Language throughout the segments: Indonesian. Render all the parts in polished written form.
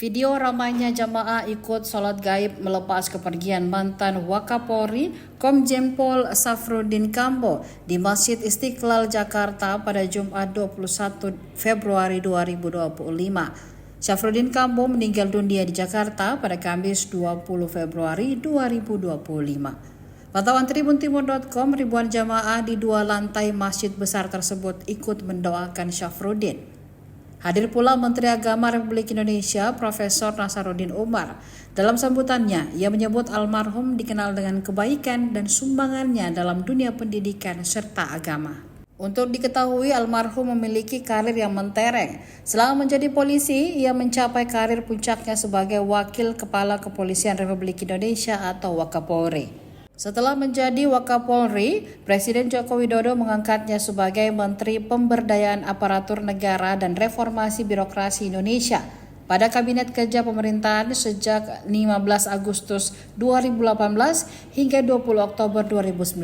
Video ramainya jamaah ikut sholat gaib melepas kepergian mantan Wakapolri Komjen Pol Safruddin Kambo di Masjid Istiqlal Jakarta pada Jumat 21 Februari 2025. Safruddin Kambo meninggal dunia di Jakarta pada Kamis 20 Februari 2025. Pantauan tribuntimur.com, ribuan jamaah di dua lantai masjid besar tersebut ikut mendoakan Safruddin. Hadir pula Menteri Agama Republik Indonesia Profesor Nasaruddin Umar. Dalam sambutannya, ia menyebut almarhum dikenal dengan kebaikan dan sumbangannya dalam dunia pendidikan serta agama. Untuk diketahui, almarhum memiliki karir yang mentereng. Selama menjadi polisi, ia mencapai karir puncaknya sebagai Wakil Kepala Kepolisian Republik Indonesia atau Wakapolri. Setelah menjadi Wakapolri, Presiden Joko Widodo mengangkatnya sebagai Menteri Pemberdayaan Aparatur Negara dan Reformasi Birokrasi Indonesia pada Kabinet Kerja Pemerintahan sejak 15 Agustus 2018 hingga 20 Oktober 2019.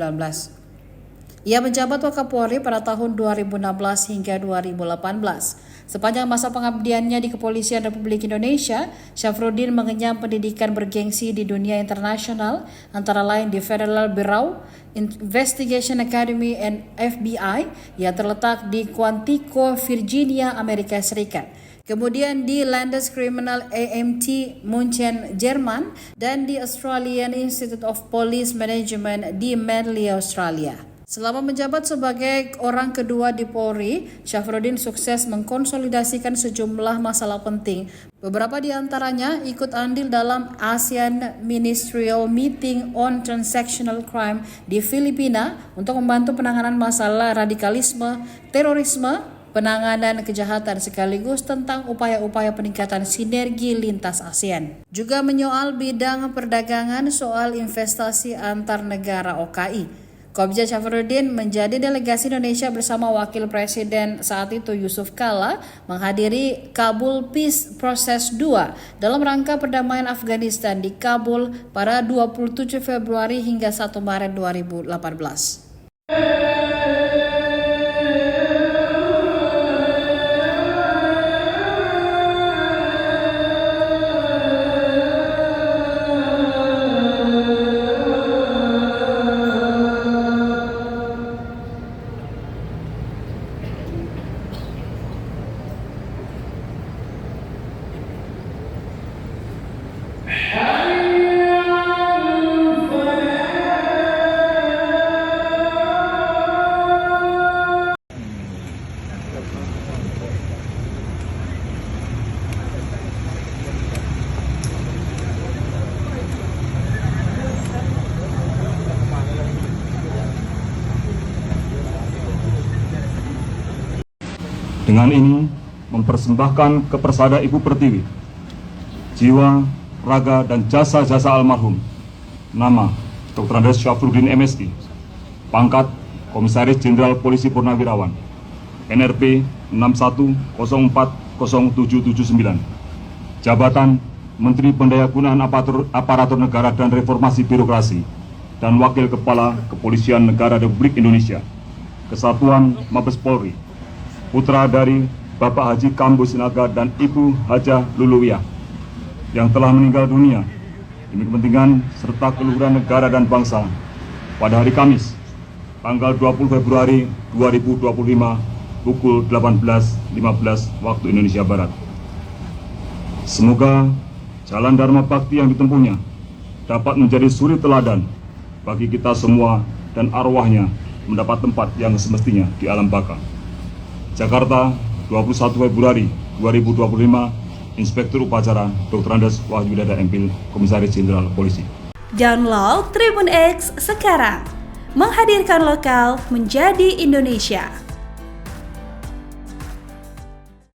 Ia menjabat Wakapolri pada tahun 2016 hingga 2018. Sepanjang masa pengabdiannya di Kepolisian Republik Indonesia, Safruddin mengenyam pendidikan bergengsi di dunia internasional, antara lain di Federal Bureau Investigation Academy and FBI yang terletak di Quantico, Virginia, Amerika Serikat. Kemudian di Landescriminal AMT München, Jerman, dan di Australian Institute of Police Management di Manly, Australia. Selama menjabat sebagai orang kedua di Polri, Safruddin sukses mengkonsolidasikan sejumlah masalah penting. Beberapa di antaranya ikut andil dalam ASEAN Ministerial Meeting on Transactional Crime di Filipina untuk membantu penanganan masalah radikalisme, terorisme, penanganan kejahatan sekaligus tentang upaya-upaya peningkatan sinergi lintas ASEAN. Juga menyoal bidang perdagangan soal investasi antar negara OKI. Komjen Safruddin menjadi delegasi Indonesia bersama Wakil Presiden saat itu Yusuf Kala menghadiri Kabul Peace Process 2 dalam rangka perdamaian Afghanistan di Kabul pada 27 Februari hingga 1 Maret 2018. Dengan ini mempersembahkan kepada Ibu Pertiwi, jiwa, raga, dan jasa-jasa almarhum. Nama Dr. Andes Safruddin MSI, pangkat Komisaris Jenderal Polisi Purnawirawan, NRP 61040779, jabatan Menteri Pendayagunaan Aparatur Negara dan Reformasi Birokrasi, dan Wakil Kepala Kepolisian Negara Republik Indonesia, Kesatuan Mabes Polri, putra dari Bapak Haji Kambo Sinaga dan Ibu Hajah Luluwiyah yang telah meninggal dunia demi kepentingan serta keluhuran negara dan bangsa pada hari Kamis, tanggal 20 Februari 2025 pukul 18.15 waktu Indonesia Barat. Semoga jalan Dharma Bakti yang ditempuhnya dapat menjadi suri teladan bagi kita semua dan arwahnya mendapat tempat yang semestinya di alam baka. Jakarta, 21 Februari 2025, Inspektur Upacara Dr. Andes Wahyudada MPil, Komisaris Jenderal Polisi. Download Tribun X sekarang, menghadirkan lokal menjadi Indonesia.